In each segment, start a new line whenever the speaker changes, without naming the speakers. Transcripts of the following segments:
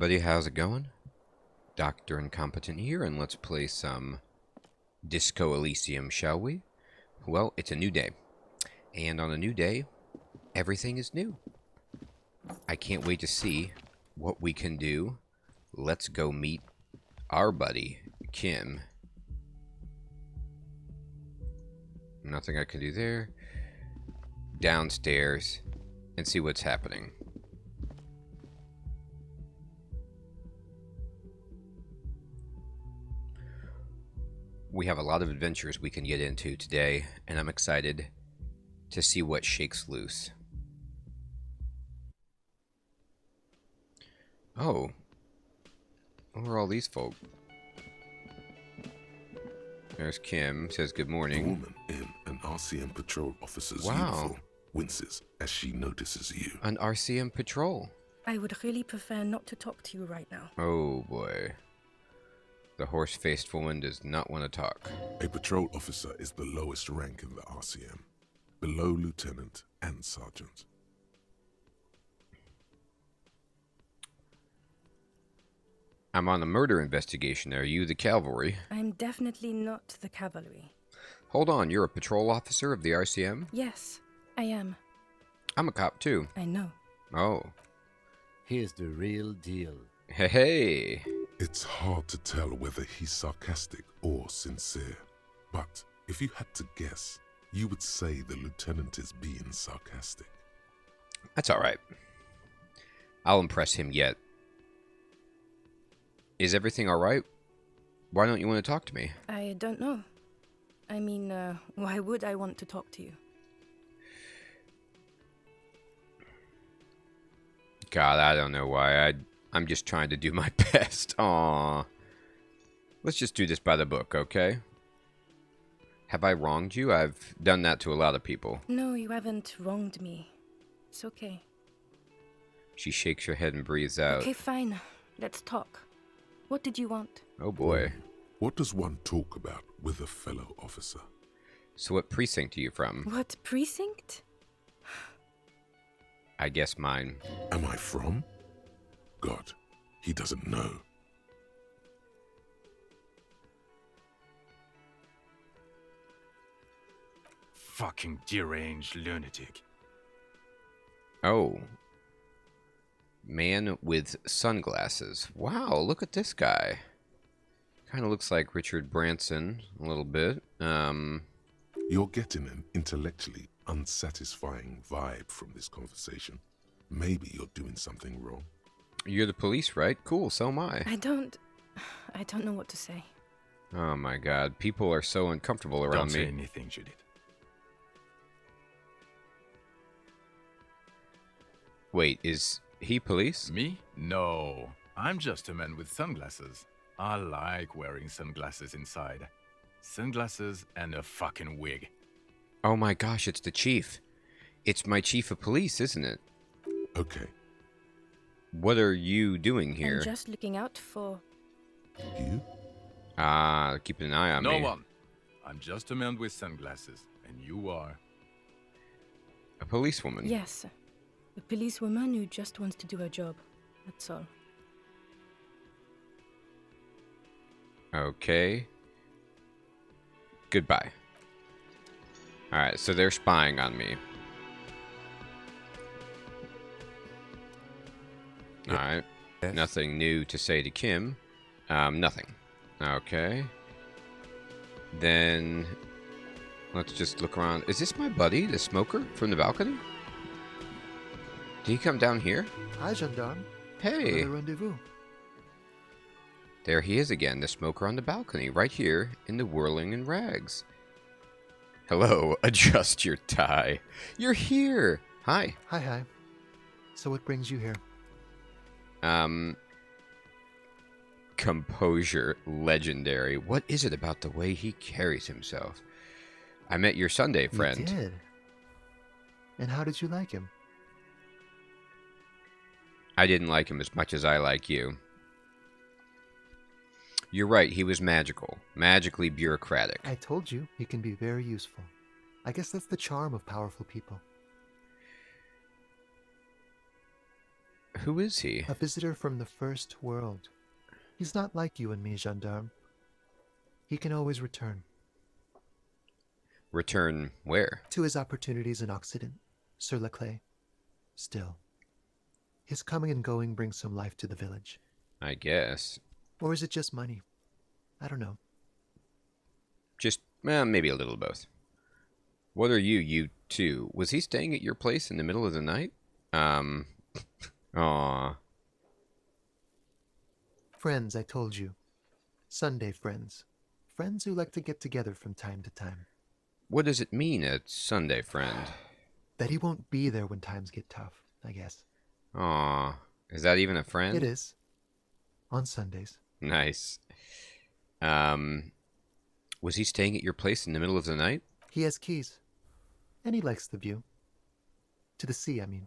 everybody, how's it going? Dr. Incompetent here, and let's play some Disco Elysium, shall we? Well, it's a new day, and on a new day, everything is new. I can't wait to see what we can do. Let's go meet our buddy, Kim. Nothing I can do there. Downstairs, and see what's happening. We have a lot of adventures we can get into today, and I'm excited to see what shakes loose. Oh. Who are all these folk? There's Kim, says good morning.
The woman in an RCM patrol officer's uniform winces as she notices you.
An RCM patrol?
I would really prefer not to talk to you right now.
Oh boy. The horse-faced woman does not want to talk.
A patrol officer is the lowest rank in the RCM, below lieutenant and sergeant.
I'm on a murder investigation. Are you the cavalry?
I'm definitely not the cavalry.
Hold on, you're a patrol officer of the RCM?
Yes, I am.
I'm a cop too.
I know.
Oh.
Here's the real deal.
Hey, hey.
It's hard to tell whether he's sarcastic or sincere, but if you had to guess, you would say the lieutenant is being sarcastic.
That's alright. I'll impress him yet. Is everything alright? Why don't you want to talk to me?
I don't know. I mean, why would I want to talk to you?
God, I don't know why. I'm just trying to do my best. Aww. Let's just do this by the book, okay? Have I wronged you? I've done that to a lot of people.
No, you haven't wronged me. It's okay.
She shakes her head and breathes out.
Okay, fine. Let's talk. What did you want?
Oh boy.
What does one talk about with a fellow officer?
So what precinct are you from?
What precinct?
I guess mine.
Am I from? God, he doesn't know.
Fucking deranged lunatic.
Oh. Man with sunglasses. Wow, look at this guy. Kind of looks like Richard Branson a little bit.
You're getting an intellectually unsatisfying vibe from this conversation. Maybe you're doing something wrong.
You're the police, right? Cool, so am I.
I don't know what to say.
Oh my god, people are so uncomfortable around
Don't
me.
say anything, Judith.
Wait, is he police?
Me? No. I'm just a man with sunglasses. I like wearing sunglasses inside. Sunglasses and a fucking wig.
Oh my gosh, it's the chief. It's my chief of police, isn't it?
Okay,
What are you doing here?
I'm just looking out for...
you?
Ah, keeping an eye on
No
me.
one. I'm just a man with sunglasses. And you are.
A policewoman.
Yes. A policewoman who just wants to do her job. That's all.
Okay. Goodbye. Alright, so they're spying on me.
Yep.
Alright.
Yes.
Nothing new to say to Kim. Nothing. Okay. Then let's just look around. Is this my buddy, the smoker from the balcony? Did he come down here?
Hi, gendarme.
Hey,
Another rendezvous.
there he is again, the smoker on the balcony, right here in the whirling in rags. Hello, adjust your tie. You're here. Hi.
Hi. So what brings you here?
Composure legendary. What is it about the way he carries himself? I met your Sunday friend.
You did. And how did you like him?
I didn't like him as much as I like you. You're right, he was magical. Magically bureaucratic.
I told you, he can be very useful. I guess that's the charm of powerful people.
Who is he?
A visitor from the first world. He's not like you and me, gendarme. He can always return.
Return where?
To his opportunities in Occident, sur la clé. Still, his coming and going brings some life to the village.
I guess.
Or is it just money? I don't know.
Just, maybe a little of both. What are you two? Was he staying at your place in the middle of the night? Aw.
Friends, I told you. Sunday friends. Friends who like to get together from time to time.
What does it mean, a Sunday friend?
That he won't be there when times get tough, I guess.
Aw. Is that even a friend?
It is. On Sundays.
Nice. Was he staying at your place in the middle of the night?
He has keys. And he likes the view. To the sea, I mean.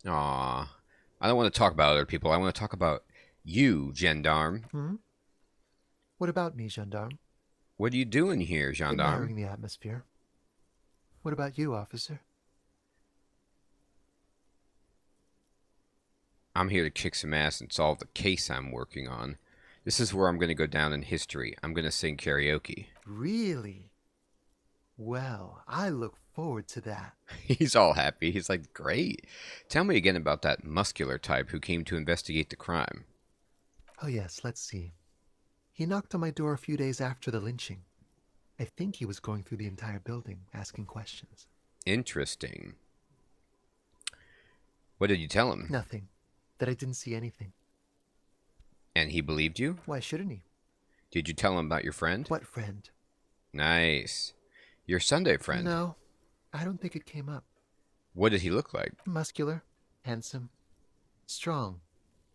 Aw. I don't want to talk about other people. I want to talk about you, gendarme.
Hmm? What about me, gendarme?
What are you doing here, gendarme?
Admiring the atmosphere. What about you, officer?
I'm here to kick some ass and solve the case I'm working on. This is where I'm going to go down in history. I'm going to sing karaoke.
Really? Well, I look forward to that.
He's all happy. He's like, great. Tell me again about that muscular type who came to investigate the crime.
Oh yes, let's see. He knocked on my door a few days after the lynching. I think he was going through the entire building, asking questions.
Interesting. What did you tell him?
Nothing. That I didn't see anything.
And he believed you?
Why shouldn't he?
Did you tell him about your friend?
What friend?
Nice. Your Sunday friend?
No, I don't think it came up.
What did he look like?
Muscular, handsome, strong,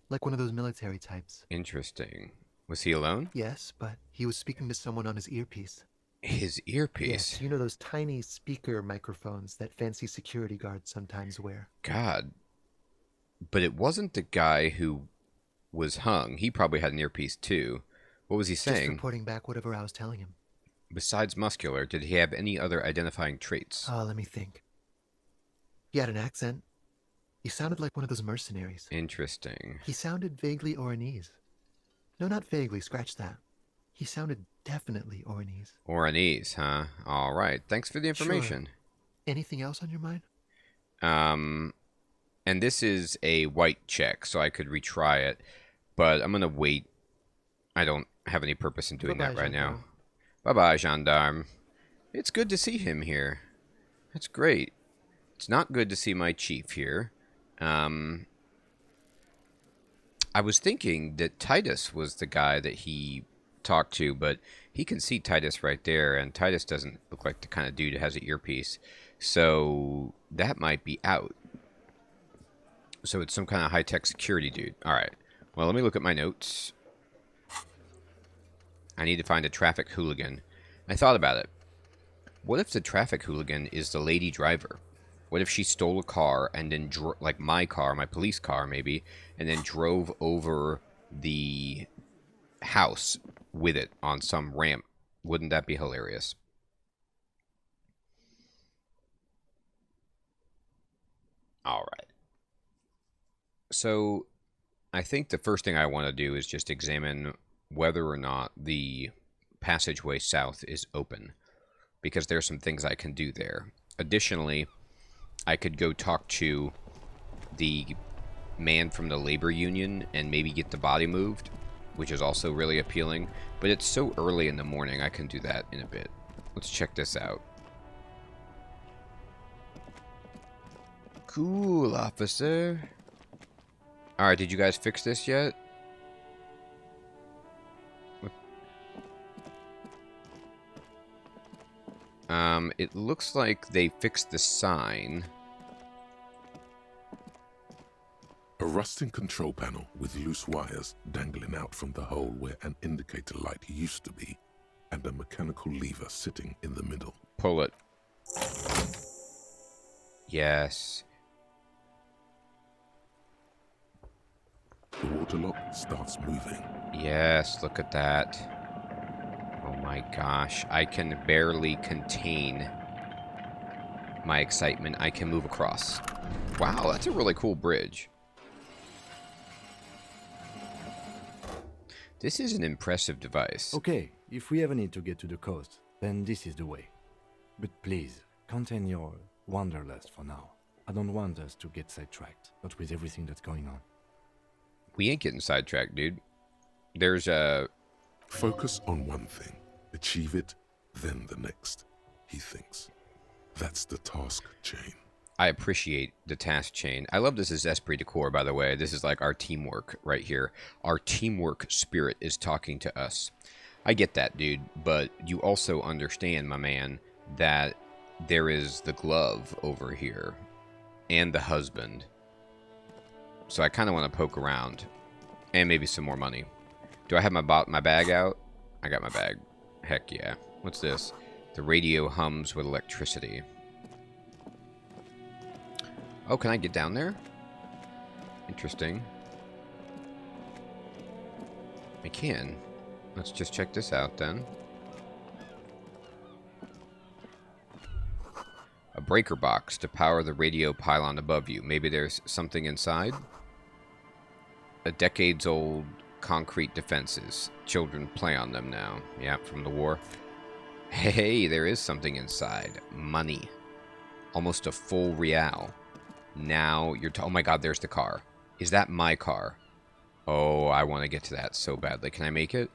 like one of those military types.
Interesting. Was he alone?
Yes, but he was speaking to someone on his earpiece.
His earpiece?
Yes, you know those tiny speaker microphones that fancy security guards sometimes wear.
God. But it wasn't the guy who was hung. He probably had an earpiece too. What was he
Just
saying?
reporting back whatever I was telling him.
Besides muscular, did he have any other identifying traits?
Let me think. He had an accent. He sounded like one of those mercenaries.
Interesting.
He sounded vaguely Oranese. No, not vaguely, scratch that. He sounded definitely Oranese.
Oranese, huh? All right. Thanks for the information.
Anything else on your mind?
And this is a white check, so I could retry it, but I'm gonna wait. I don't have any purpose in doing
Bye-bye,
that right now.
gendarme.
Bye-bye, gendarme. It's good to see him here. That's great. It's not good to see my chief here. I was thinking that Titus was the guy that he talked to, but he can see Titus right there, and Titus doesn't look like the kind of dude who has an earpiece. So that might be out. So it's some kind of high-tech security dude. All right. Well, let me look at my notes. I need to find a traffic hooligan. I thought about it. What if the traffic hooligan is the lady driver? What if she stole a car and then, like my car, my police car maybe, and then drove over the house with it on some ramp? Wouldn't that be hilarious? All right. So I think the first thing I want to do is just examine whether or not the passageway south is open, because there's some things I can do there. Additionally, I could go talk to the man from the labor union and maybe get the body moved, which is also really appealing, but it's so early in the morning. I can do that in a bit. Let's check this out. Cool, officer. Alright, did you guys fix this yet? It looks like they fixed the sign.
A rusting control panel with loose wires dangling out from the hole where an indicator light used to be, and a mechanical lever sitting in the middle.
Pull it. Yes.
The water lock starts moving.
Yes, look at that. Oh my gosh, I can barely contain my excitement. I can move across. Wow, that's a really cool bridge. This is an impressive device.
Okay, if we ever need to get to the coast, then this is the way. But please, contain your wanderlust for now. I don't want us to get sidetracked, not with everything that's going on.
We ain't getting sidetracked, dude. There's a...
Focus on one thing, achieve it, then the next, he thinks. That's the task chain.
I appreciate the task chain. I love this as esprit de corps, by the way. This is like our teamwork right here. Our teamwork spirit is talking to us. I get that, dude, but you also understand, my man, that there is the glove over here and the husband. So I kind of want to poke around and maybe some more money. Do I have my bag out? I got my bag. Heck yeah. What's this? The radio hums with electricity. Oh, can I get down there? Interesting. I can. Let's just check this out then. A breaker box to power the radio pylon above you. Maybe there's something inside? A decades-old concrete defenses. Children play on them now. Yeah, from the war. Hey, there is something inside. Money. Almost a full real. Now you're... oh my god, there's the car. Is that my car? Oh, I want to get to that so badly. Can I make it?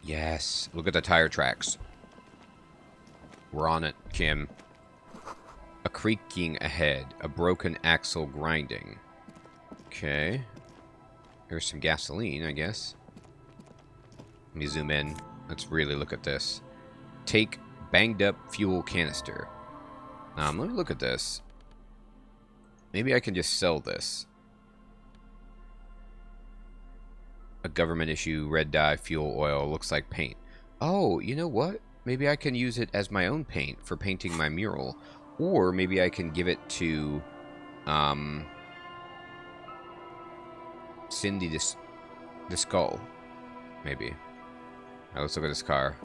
Yes. Look at the tire tracks. We're on it, Kim. A creaking ahead. A broken axle grinding. Okay. There's some gasoline, I guess. Let me zoom in. Let's really look at this. Take banged up fuel canister. Let me look at this. Maybe I can just sell this. A government issue, red dye, fuel oil, looks like paint. Oh, you know what? Maybe I can use it as my own paint for painting my mural. Or maybe I can give it to, Cindy the Skull. Maybe. Alright, let's look at this car.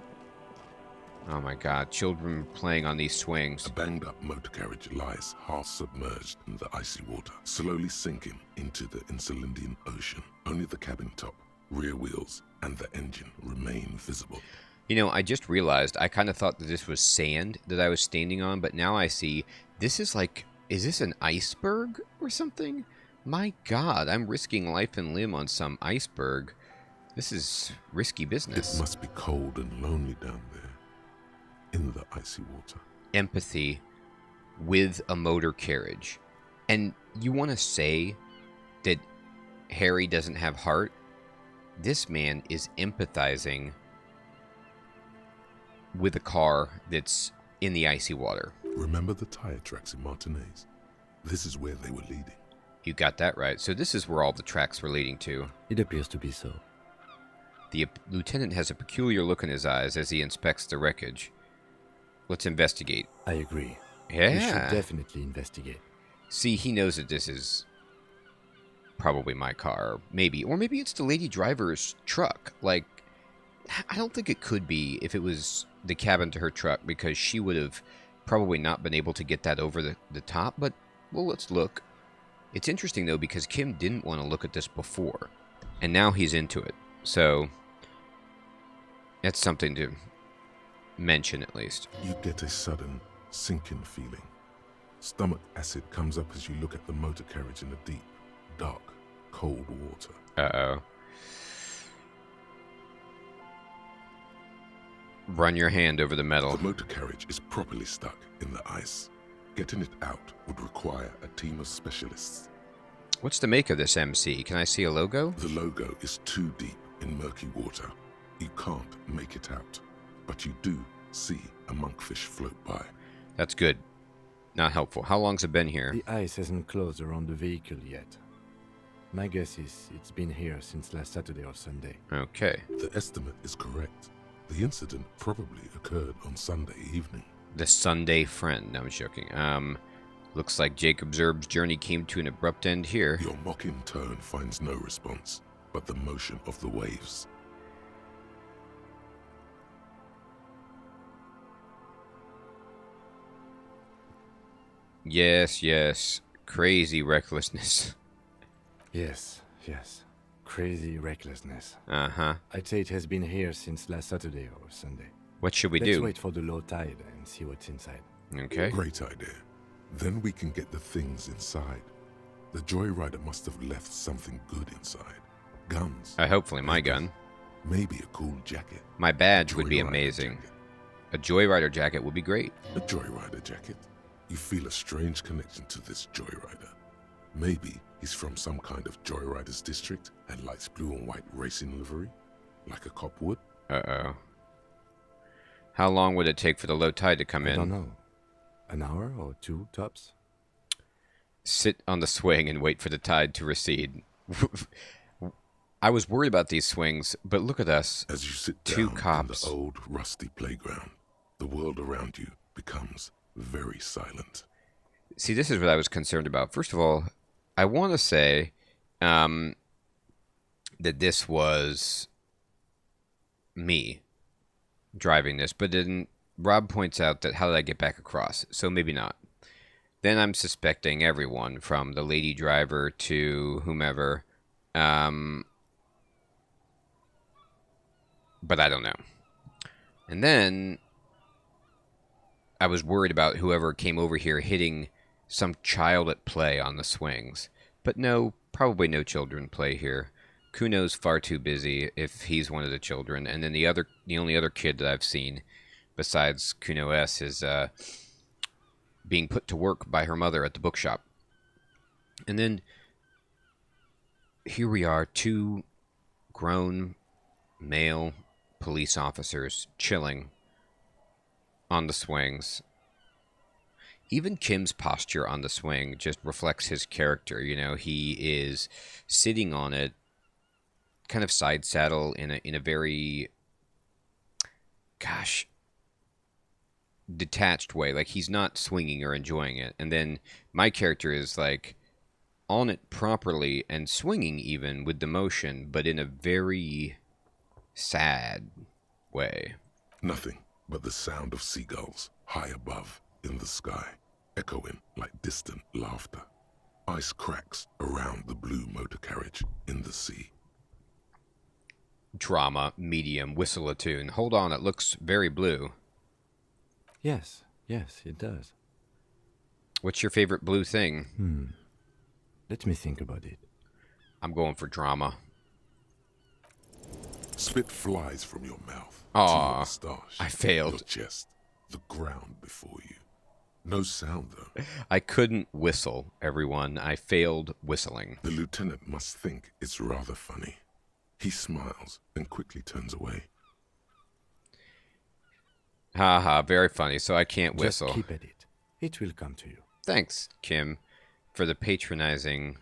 Oh my god, children playing on these swings.
A banged-up motor carriage lies half submerged in the icy water, slowly sinking into the Insulindian Ocean. Only the cabin top, rear wheels, and the engine remain visible.
You know, I just realized I kind of thought that this was sand that I was standing on, but now I see this is like, is this an iceberg or something? My god, I'm risking life and limb on some iceberg. This is risky business.
It must be cold and lonely down there, in the icy water.
Empathy with a motor carriage. And you want to say that Harry doesn't have heart? This man is empathizing with a car that's in the icy water.
Remember the tire tracks in Martinez? This is where they were leading.
You got that right. So this is where all the tracks were leading to.
It appears to be so.
The lieutenant has a peculiar look in his eyes as he inspects the wreckage. Let's investigate.
I agree.
Yeah.
We should definitely investigate.
See, he knows that this is probably my car. Maybe. Or maybe it's the lady driver's truck. Like, I don't think it could be if it was the cabin to her truck, because she would have probably not been able to get that over the top. But, well, let's look. It's interesting, though, because Kim didn't want to look at this before. And now he's into it. So, that's something to mention, at least.
You get a sudden sinking feeling. Stomach acid comes up as you look at the motor carriage in the deep, dark, cold water.
Uh-oh. Run your hand over the metal.
The motor carriage is properly stuck in the ice. Getting it out would require a team of specialists.
What's the make of this MC? Can I see a logo?
The logo is too deep in murky water. You can't make it out, but you do see a monkfish float by.
That's good. Not helpful. How long's it been here?
The ice hasn't closed around the vehicle yet. My guess is it's been here since last Saturday or Sunday.
Okay.
The estimate is correct. The incident probably occurred on Sunday evening.
The Sunday friend. No, I'm joking. Looks like Jacob Zerb's journey came to an abrupt end here.
Your mocking tone finds no response, but the motion of the waves.
Yes, yes. Crazy recklessness.
Yes, yes. crazy recklessness.
Uh-huh.
I'd say it has been here since last Saturday or Sunday.
What should we
Let's
do?
wait for the low tide and see what's inside.
Okay.
Great idea. Then we can get the things inside. The Joyrider must have left something good inside. Guns.
Hopefully my gun.
Maybe a cool jacket.
My badge would be
Joyrider
amazing.
jacket.
A Joyrider jacket would be great.
A Joyrider jacket. You feel a strange connection to this Joyrider. Maybe he's from some kind of Joyriders district and likes blue and white racing livery, like a cop would.
Uh-oh. How long would it take for the low tide to come
I
in?
don't know. An hour or two, tops?
Sit on the swing and wait for the tide to recede. I was worried about these swings, but look at us.
As you sit
Two
down
cops.
in the old rusty playground, the world around you becomes very silent.
See, this is what I was concerned about. First of all, I want to say that this was me driving this, but then Rob points out that how did I get back across? So maybe not. Then I'm suspecting everyone from the lady driver to whomever. But I don't know. And then I was worried about whoever came over here hitting some child at play on the swings. But no, probably no children play here. Kuno's far too busy if he's one of the children. And then the only other kid that I've seen besides Kuno S is being put to work by her mother at the bookshop. And then here we are, two grown male police officers chilling on the swings. Even Kim's posture on the swing just reflects his character. You know, he is sitting on it, kind of side saddle in a very, gosh, detached way. Like he's not swinging or enjoying it. And then my character is like on it properly and swinging even with the motion, but in a very sad way.
Nothing but the sound of seagulls high above in the sky, echoing like distant laughter. Ice cracks around the blue motor carriage in the sea.
Drama, medium, whistle a tune. Hold on, it looks very blue.
Yes, it does.
What's your favorite blue thing?
Let me think about it.
I'm going for drama.
Spit flies from your mouth
Aw,
to your moustache,
I failed.
your chest, the ground before you. No sound, though.
I couldn't whistle, everyone. I failed whistling.
The lieutenant must think it's rather funny. He smiles and quickly turns away.
Haha, very funny, so I can't whistle.
Just keep at it. It will come to you.
Thanks, Kim, for the patronizing,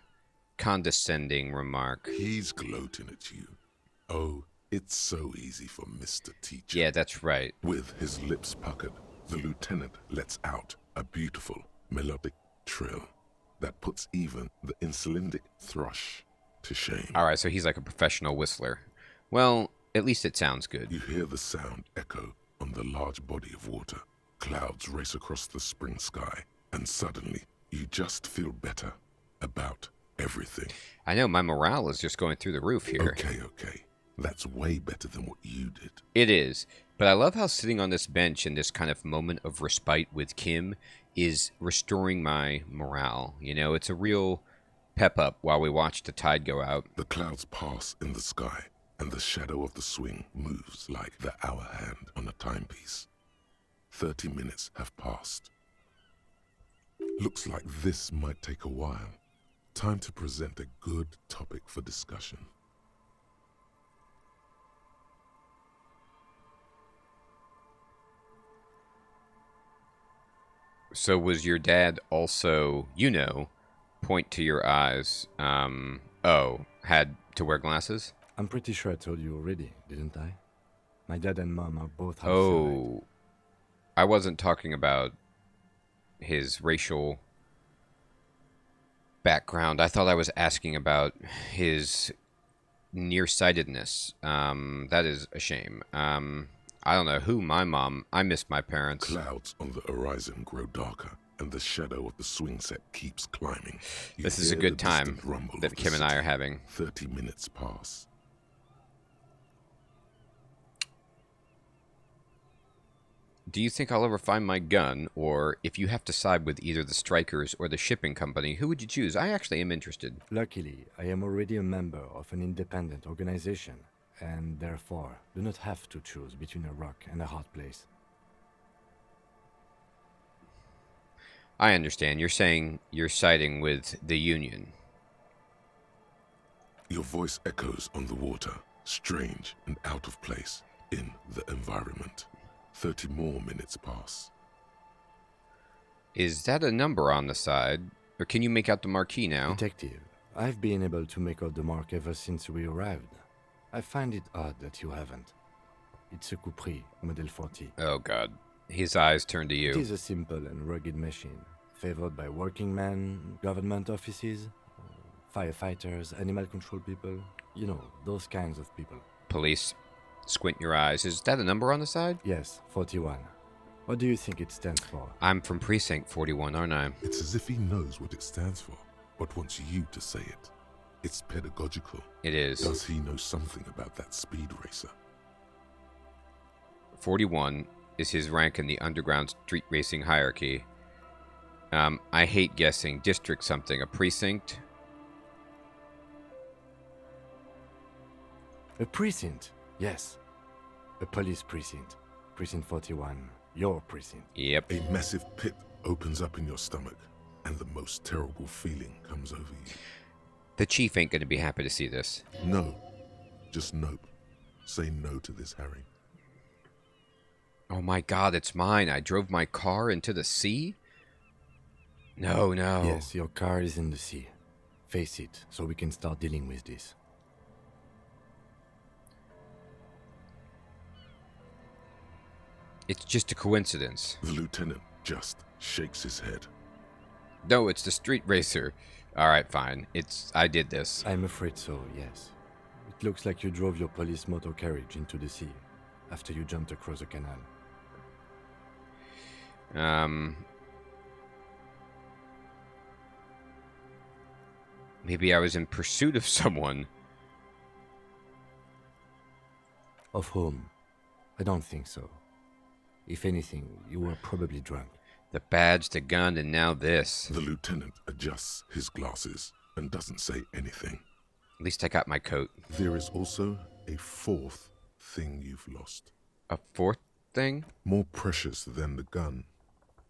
condescending remark.
He's gloating at you. Oh, it's so easy for Mr. Teacher.
Yeah, that's right.
With his lips puckered, the lieutenant lets out a beautiful melodic trill that puts even the insulindic thrush to shame.
All right, so he's like a professional whistler. Well, at least it sounds good.
You hear the sound echo on the large body of water. Clouds race across the spring sky, and suddenly you just feel better about everything.
I know, my morale is just going through the roof here.
Okay. That's way better than what you did.
It is. But I love how sitting on this bench in this kind of moment of respite with Kim is restoring my morale. You know, it's a real pep up while we watch the tide go out.
The clouds pass in the sky, and the shadow of the swing moves like the hour hand on a timepiece. 30 minutes have passed. Looks like this might take a while. Time to present a good topic for discussion.
So was your dad also, point to your eyes, had to wear glasses?
I'm pretty sure I told you already, didn't I? My dad and mom are both half
Oh, I wasn't talking about his racial background. I thought I was asking about his nearsightedness. That is a shame. I don't know who my mom. I miss my parents.
Clouds on the horizon grow darker and the shadow of the swing set keeps climbing. You
This is a
hear
good
the
time
distant rumble
that
of the
Kim and I
city.
are having.
30 minutes pass.
Do you think I'll ever find my gun? Or if you have to side with either the strikers or the shipping company, who would you choose? I actually am interested.
Luckily, I am already a member of an independent organization, and therefore do not have to choose between a rock and a hard place.
I understand. You're saying you're siding with the Union.
Your voice echoes on the water, strange and out of place in the environment. 30 more minutes pass.
Is that a number on the side? Or can you make out the marquee now?
Detective, I've been able to make out the mark ever since we arrived. I find it odd that you haven't. It's a Coupri, Model 40.
Oh god. His eyes turn to
It
you.
is a simple and rugged machine, favored by working men, government offices, firefighters, animal control people. You know, those kinds of people.
Police. Squint your eyes. Is that a number on the side?
Yes, 41. What do you think it stands for?
I'm from Precinct 41, aren't I?
It's as if he knows what it stands for, but wants you to say it. It's pedagogical.
It is.
Does he know something about that speed racer?
41 is his rank in the underground street racing hierarchy. I hate guessing. District something. A precinct?
A precinct, yes. A police precinct. Precinct 41. Your precinct.
Yep.
A massive pit opens up in your stomach, and the most terrible feeling comes over you.
The chief ain't gonna be happy to see this.
No. Just nope. Say no to this, Harry.
Oh my god, it's mine. I drove my car into the sea? No, no.
Yes, your car is in the sea. Face it, so we can start dealing with this.
It's just a coincidence.
The lieutenant just shakes his head.
No, it's the street racer. Alright, fine. I did this.
I'm afraid so, yes. It looks like you drove your police motor carriage into the sea after you jumped across the canal.
Maybe I was in pursuit of someone.
Of whom? I don't think so. If anything, you were probably drunk.
The badge, the gun, and now this.
The lieutenant adjusts his glasses and doesn't say anything.
At least I got my coat.
There is also a fourth thing you've lost.
A fourth thing?
More precious than the gun,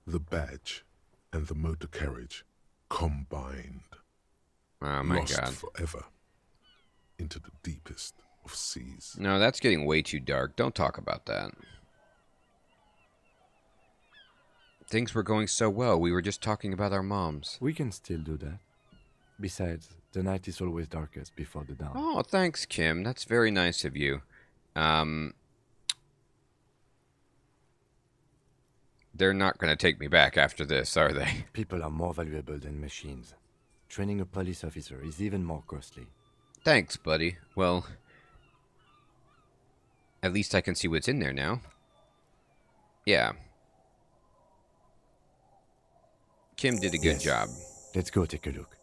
the badge, and the motor carriage combined.
Oh my
Lost
god.
forever into the deepest of seas.
No, that's getting way too dark. Don't talk about that. Things were going so well. We were just talking about our moms.
We can still do that. Besides, the night is always darkest before the dawn.
Oh, thanks, Kim. That's very nice of you. They're not going to take me back after this, are they?
People are more valuable than machines. Training a police officer is even more costly.
Thanks, buddy. Well, at least I can see what's in there now. Yeah. Kim did a good
Yes.
job.
Let's go take a look.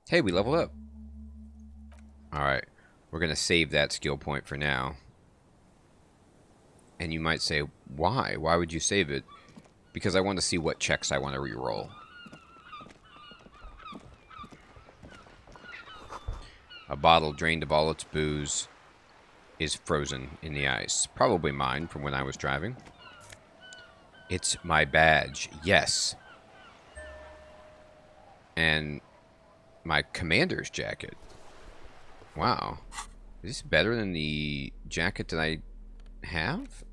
Hey, we leveled up. Alright, we're going to save that skill point for now. And you might say, why? Why would you save it? Because I want to see what checks I want to reroll. A bottle drained of all its booze is frozen in the ice. Probably mine from when I was driving. It's my badge. Yes. And my commander's jacket. Wow. Is this better than the jacket that I have?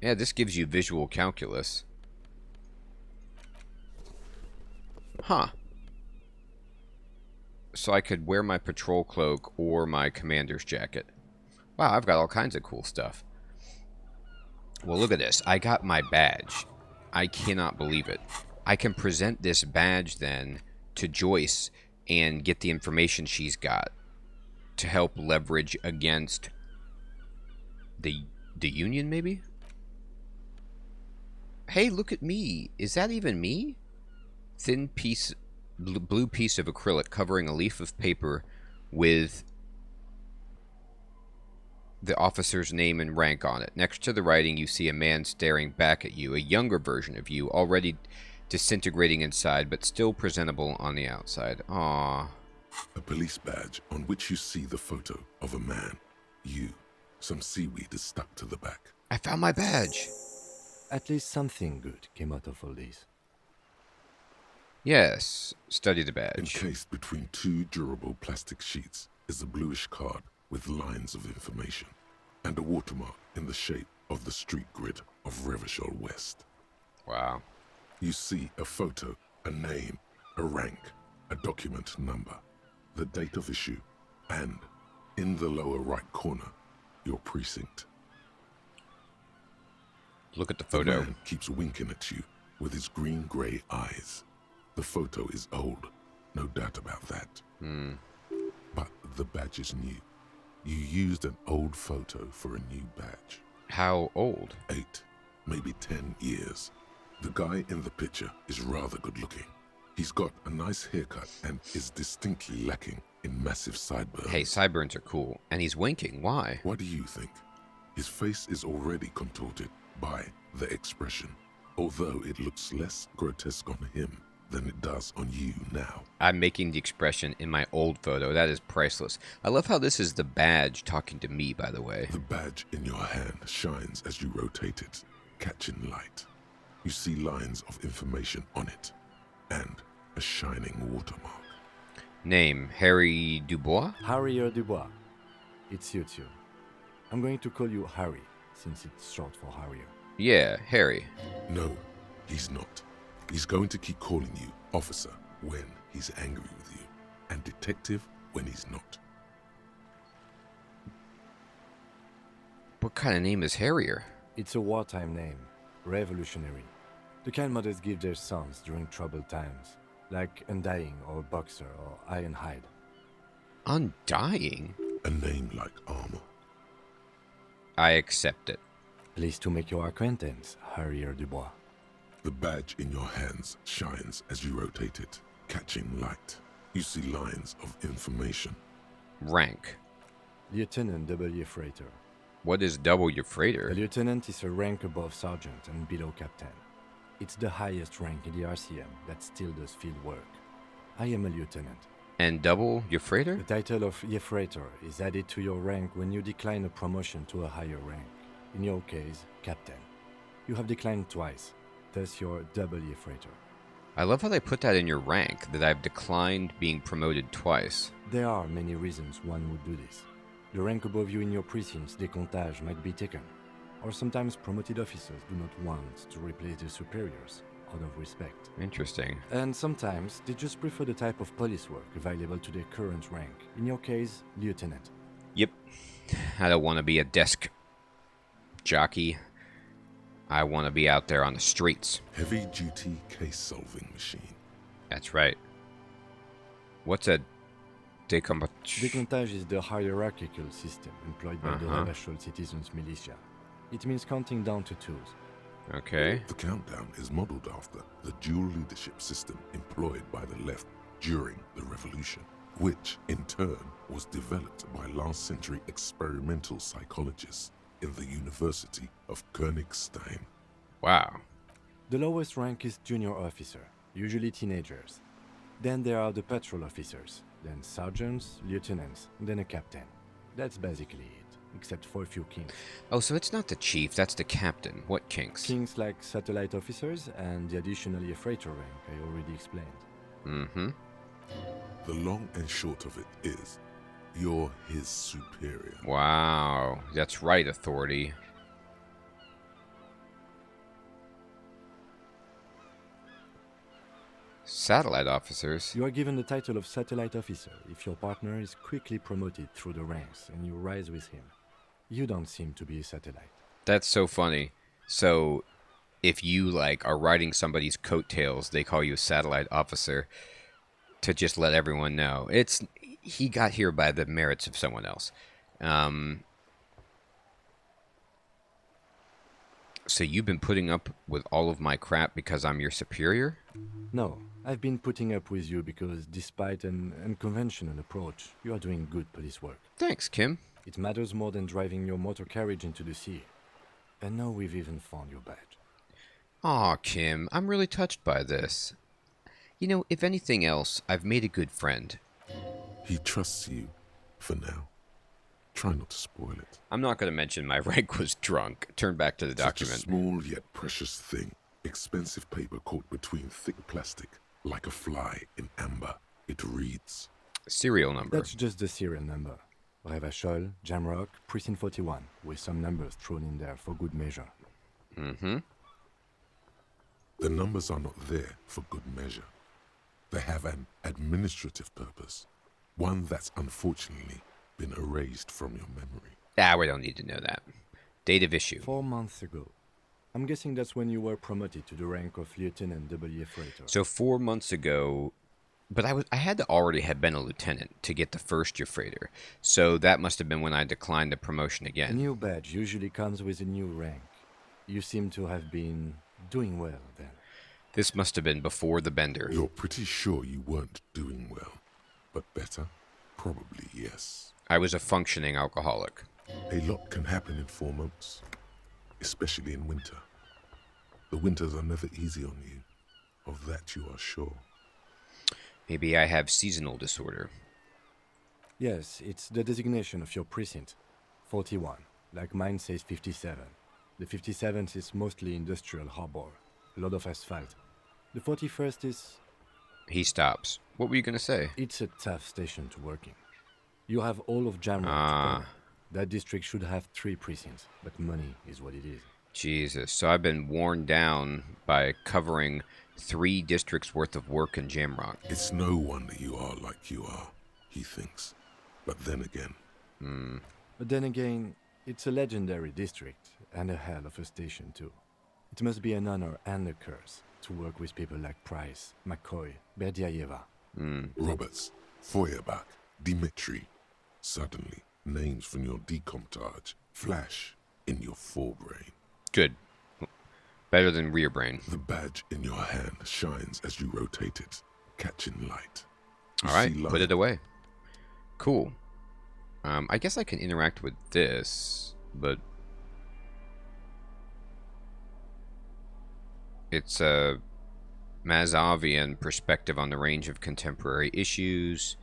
Yeah, this gives you visual calculus. Huh. So I could wear my patrol cloak or my commander's jacket. Wow, I've got all kinds of cool stuff. Well, look at this. I got my badge. I cannot believe it. I can present this badge then to Joyce and get the information she's got to help leverage against the the Union, maybe? Hey, look at me. Is that even me? Thin piece, blue piece of acrylic covering a leaf of paper with the officer's name and rank on it. Next to the writing, you see a man staring back at you, a younger version of you, already disintegrating inside, but still presentable on the outside. Aww.
A police badge on which you see the photo of a man. You. Some seaweed is stuck to the back.
I found my badge.
At least something good came out of all this.
Yes, study the badge.
Encased between two durable plastic sheets is a bluish card with lines of information and a watermark in the shape of the street grid of Revachol West.
Wow.
You see a photo, a name, a rank, a document number, the date of issue, and, in the lower right corner, your precinct.
Look at the
The
photo.
man keeps winking at you with his green-grey eyes. The photo is old, no doubt about that. But the badge is new. You used an old photo for a new badge.
How old?
8, maybe 10 years. The guy in the picture is rather good looking. He's got a nice haircut and is distinctly lacking in massive sideburns.
Hey, sideburns are cool. And he's winking. Why?
What do you think? His face is already contorted by the expression, although it looks less grotesque on him than it does on you now.
I'm making the expression in my old photo. That is priceless. I love how this is the badge talking to me, by the way.
The badge in your hand shines as you rotate it, catching light. You see lines of information on it, and a shining watermark.
Name, Harry Dubois?
Harrier Dubois. It's you two. I'm going to call you Harry, since it's short for Harrier.
Yeah, Harry.
No, he's not. He's going to keep calling you officer when he's angry with you, and detective when he's not.
What kind of name is Harrier?
It's a wartime name. Revolutionary. The kind mothers give their sons during troubled times, like Undying or Boxer or Ironhide.
Undying?
A name like armor.
I accept it.
Pleased to make your acquaintance, Harrier Dubois.
The badge in your hands shines as you rotate it, catching light. You see lines of information.
Rank.
Lieutenant W. Freighter.
What is W
A
freighter?
lieutenant is a rank above sergeant and below captain. It's the highest rank in the RCM that still does field work. I am a lieutenant.
And double your freighter?
The title of Yefreighter is added to your rank when you decline a promotion to a higher rank. In your case, captain. You have declined twice, thus you're double Yefreighter.
I love how they put that in your rank, that I've declined being promoted twice.
There are many reasons one would do this. The rank above you in your precinct's decomptage might be taken, or sometimes promoted officers do not want to replace their superiors out of respect.
Interesting.
And sometimes they just prefer the type of police work available to their current rank. In your case, lieutenant.
Yep. I don't want to be a desk jockey. I want to be out there on the streets.
Heavy-duty case-solving machine.
That's right. What's a decompage?
Decomptage is the hierarchical system employed by the
Uh-huh.
Revachol Citizens Militia. It means counting down to twos.
Okay.
The countdown is modeled after the dual leadership system employed by the left during the revolution, which in turn was developed by last century experimental psychologists in the University of Königstein.
Wow.
The lowest rank is junior officer, usually teenagers. Then there are the patrol officers, then sergeants, lieutenants, then a captain. That's basically it, except for a few kinks.
Oh, so it's not the chief, that's the captain. What kinks?
Kinks like satellite officers and the additionally a freighter rank I already explained.
Mm-hmm.
The long and short of it is, you're his superior.
Wow. That's right, authority. Satellite officers?
You are given the title of satellite officer if your partner is quickly promoted through the ranks and you rise with him. You don't seem to be a satellite.
That's so funny. So, if you, like, are riding somebody's coattails, they call you a satellite officer to just let everyone know. He got here by the merits of someone else. So you've been putting up with all of my crap because I'm your superior?
No, I've been putting up with you because despite an unconventional approach, you are doing good police work.
Thanks, Kim.
It matters more than driving your motor carriage into the sea. And now we've even found your badge.
Aw, Kim, I'm really touched by this. You know, if anything else, I've made a good friend.
He trusts you for now. Try not to spoil it.
I'm not going to mention my rank was drunk. Turn back to the
Such a
document.
small yet precious thing. Expensive paper caught between thick plastic, like a fly in amber. It reads.
Serial number.
That's just the serial number. Revachol, Jamrock, Precinct 41, with some numbers thrown in there for good measure.
Mm-hmm.
The numbers are not there for good measure. They have an administrative purpose, one that's unfortunately been erased from your memory.
Ah, we don't need to know that. Date of issue.
4 months ago. I'm guessing that's when you were promoted to the rank of Lieutenant W. Freighter.
So 4 months ago, but I had to already have been a lieutenant to get the first year freighter. So that must have been when I declined the promotion
A
again.
new badge usually comes with a new rank. You seem to have been doing well then.
This must have been before the bender.
You're pretty sure you weren't doing well, but better? Probably yes.
I was a functioning alcoholic.
A lot can happen in 4 months, especially in winter. The winters are never easy on you, of that you are sure.
Maybe I have seasonal disorder.
Yes, it's the designation of your precinct. 41, like mine says 57. The 57th is mostly industrial harbor, a lot of asphalt. The 41st is...
He stops. What were you going to say?
It's a tough station to work in. You have all of Jamrock to
Ah.
cover. That district should have 3 precincts, but money is what it is.
Jesus. So I've been worn down by covering 3 districts worth of work in Jamrock.
It's no wonder you are like you are, he thinks. But then again,
But then again, it's a legendary district, and a hell of a station too. It must be an honor and a curse to work with people like Price, McCoy, Berdiaeva.
Roberts, Feuerbach, Dimitri. Suddenly, names from your decomptage flash in your forebrain.
Good. Better than rear brain.
The badge in your hand shines as you rotate it, catching light. You
All right,
see
put
light.
it away. Cool. I guess I can interact with this, but it's a Mazovian perspective on the range of contemporary issues.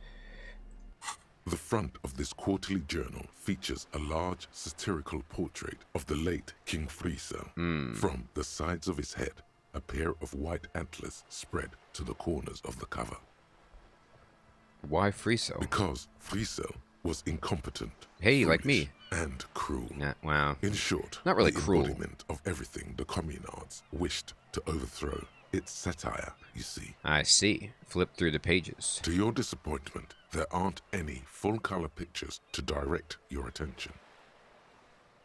The front of this quarterly journal features a large satirical portrait of the late King Friso. From the sides of his head, a pair of white antlers spread to the corners of the cover.
Why Friso?
Because Friso was incompetent,
Hey, like
foolish,
me.
and cruel.
Nah, wow.
In short,
Not really
the
cruel.
embodiment of everything the communards wished to overthrow. It's satire, you see.
I see. Flip through the pages.
To your disappointment, there aren't any full-color pictures to direct your attention.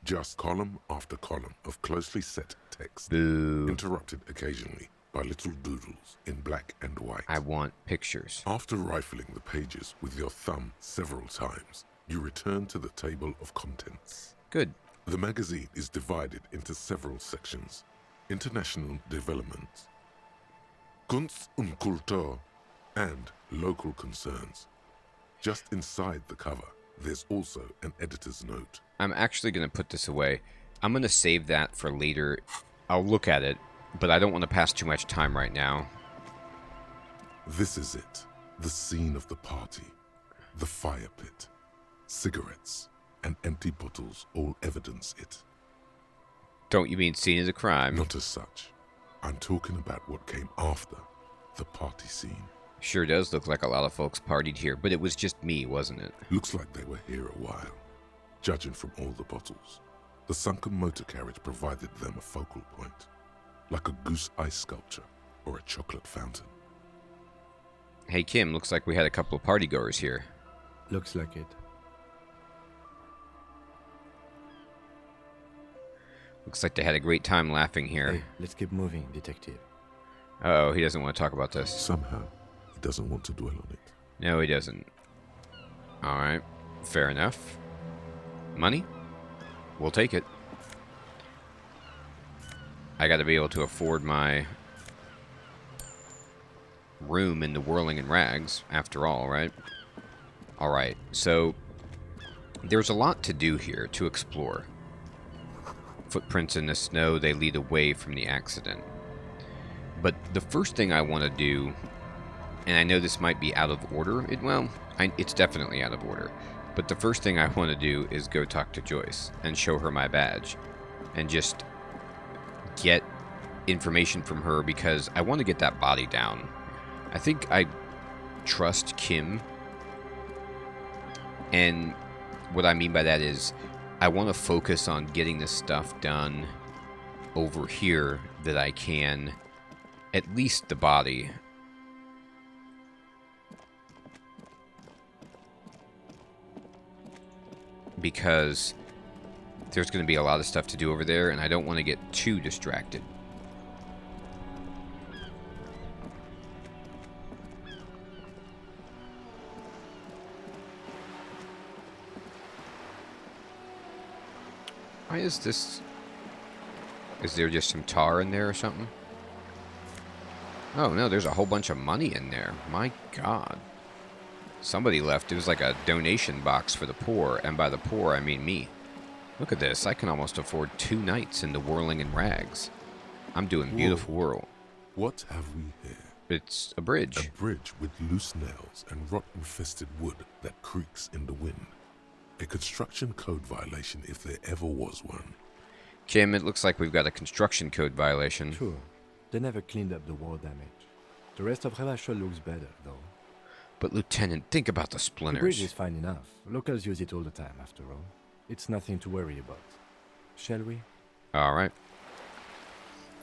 Just column after column of closely set text,
Boo.
interrupted occasionally by little doodles in black and white.
I want pictures.
After rifling the pages with your thumb several times, you return to the table of contents.
Good.
The magazine is divided into several sections. International developments, Kunst und Kultur, and local concerns. Just inside the cover, there's also an editor's note.
I'm actually going to put this away. I'm going to save that for later. I'll look at it, but I don't want to pass too much time right now.
This is it, the scene of the party, the fire pit. Cigarettes and empty bottles all evidence it.
Don't you mean seen as a crime?
Not as such. I'm talking about what came after the party scene.
Sure does look like a lot of folks partied here, but it was just me, wasn't it?
Looks like they were here a while, judging from all the bottles. The sunken motor carriage provided them a focal point, like a goose ice sculpture or a chocolate fountain.
Hey Kim, looks like we had a couple of partygoers here.
Looks like it.
Looks like they had a great time laughing here.
Hey, let's keep moving, detective.
Uh-oh, he doesn't want to talk about this.
Somehow, he doesn't want to dwell on it.
No, he doesn't. Alright, fair enough. Money? We'll take it. I got to be able to afford my room in the Whirling in Rags, after all, right? Alright, so there's a lot to do here, to explore. Footprints in the snow, they lead away from the accident. But the first thing I want to do, and I know this might be out of order, it's definitely out of order, but the first thing I want to do is go talk to Joyce and show her my badge and just get information from her, because I want to get that body down. I think I trust Kim, and what I mean by that is I want to focus on getting this stuff done over here that I can, at least the body. Because there's going to be a lot of stuff to do over there, and I don't want to get too distracted. Why is this? Is there just some tar in there or something? Oh no, there's a whole bunch of money in there. My God. Somebody left. It was like a donation box for the poor, and by the poor I mean me. Look at this. I can almost afford 2 nights in the Whirling in Rags. I'm doing beautiful world.
What have we here?
It's a bridge.
A bridge with loose nails and rot-infested wood that creaks in the wind. A construction code violation if there ever was one.
Kim, it looks like we've got a construction code violation.
True. They never cleaned up the war damage. The rest of Revachol looks better, though.
But Lieutenant, think about the
The
splinters.
bridge is fine enough. Locals use it all the time, after all. It's nothing to worry about. Shall we?
Alright.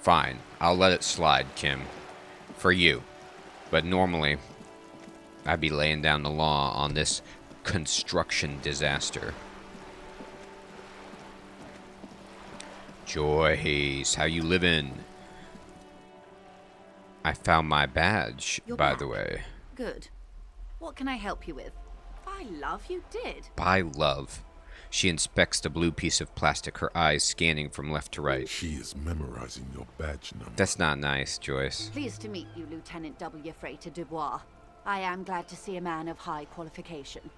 Fine. I'll let it slide, Kim. For you. But normally, I'd be laying down the law on this construction disaster. Joyce, how you living? I found my badge,
You're
by
back.
the way.
Good. What can I help you with? By love, you did.
By love. She inspects the blue piece of plastic, her eyes scanning from left to right.
She is memorizing your badge number.
That's not nice, Joyce.
Pleased to meet you, Lieutenant W. Frater Dubois. I am glad to see a man of high qualification.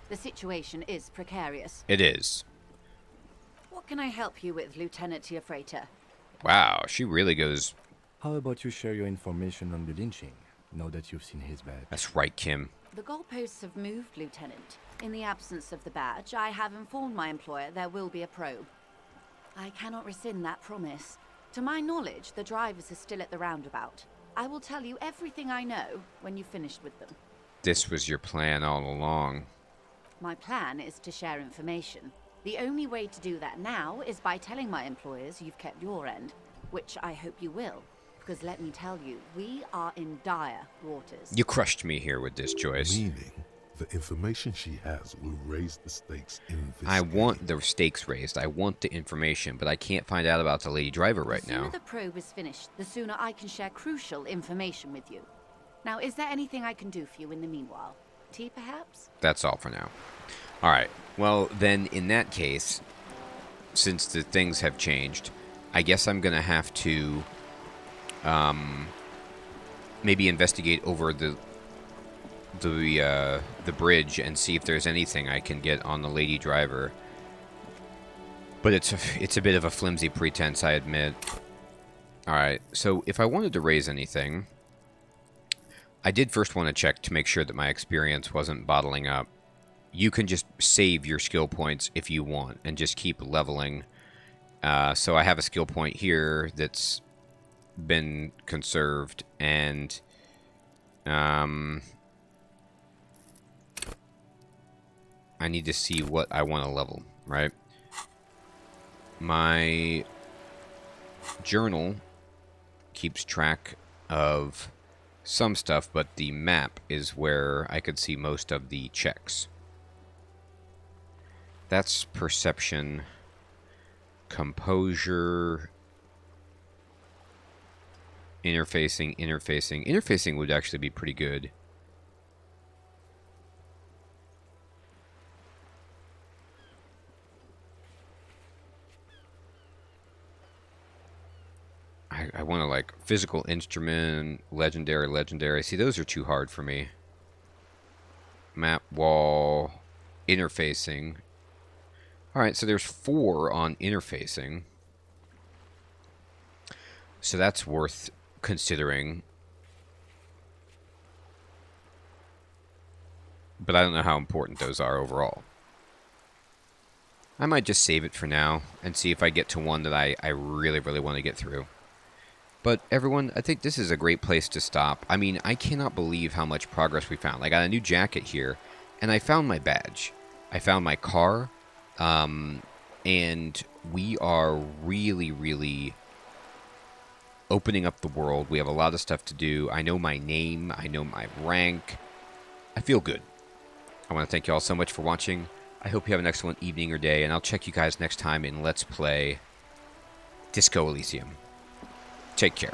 The situation is precarious.
It is.
What can I help you with, Lieutenant Frater?
Wow, she really goes...
How about you share your information on the lynching, now that you've seen his badge?
That's right, Kim.
The goalposts have moved, Lieutenant. In the absence of the badge, I have informed my employer there will be a probe. I cannot rescind that promise. To my knowledge, the drivers are still at the roundabout. I will tell you everything I know when you've finished with them.
This was your plan all along.
My plan is to share information. The only way to do that now is by telling my employers you've kept your end, which I hope you will. Because let me tell you, we are in dire waters.
You crushed me here with this, Joyce.
Meaning, the information she has will raise the stakes in this
I want
game.
the stakes raised. I want the information, but I can't find out about the lady driver right
The sooner
now.
the probe is finished, the sooner I can share crucial information with you. Now, is there anything I can do for you in the meanwhile? Tea, perhaps?
That's all for now. Alright, well, then in that case, since the things have changed, I guess I'm going to have to maybe investigate over the bridge and see if there's anything I can get on the lady driver. But it's a bit of a flimsy pretense, I admit. Alright, so if I wanted to raise anything, I did first want to check to make sure that my experience wasn't bottling up. You can just save your skill points if you want and just keep leveling. So I have a skill point here that's been conserved, and I need to see what I want to level, right? My journal keeps track of some stuff, but the map is where I could see most of the checks. That's perception, composure, interfacing. Interfacing would actually be pretty good. I want to like physical instrument, legendary, legendary. See, those are too hard for me. Map, wall, interfacing. Alright, so there's 4 on interfacing. So that's worth considering. But I don't know how important those are overall. I might just save it for now and see if I get to one that I really, really want to get through. But everyone, I think this is a great place to stop. I mean, I cannot believe how much progress we found. I got a new jacket here, and I found my badge. I found my car, and we are really, really opening up the world. We have a lot of stuff to do. I know my name. I know my rank. I feel good. I want to thank you all so much for watching. I hope you have an excellent evening or day, and I'll check you guys next time in Let's Play Disco Elysium. Take care.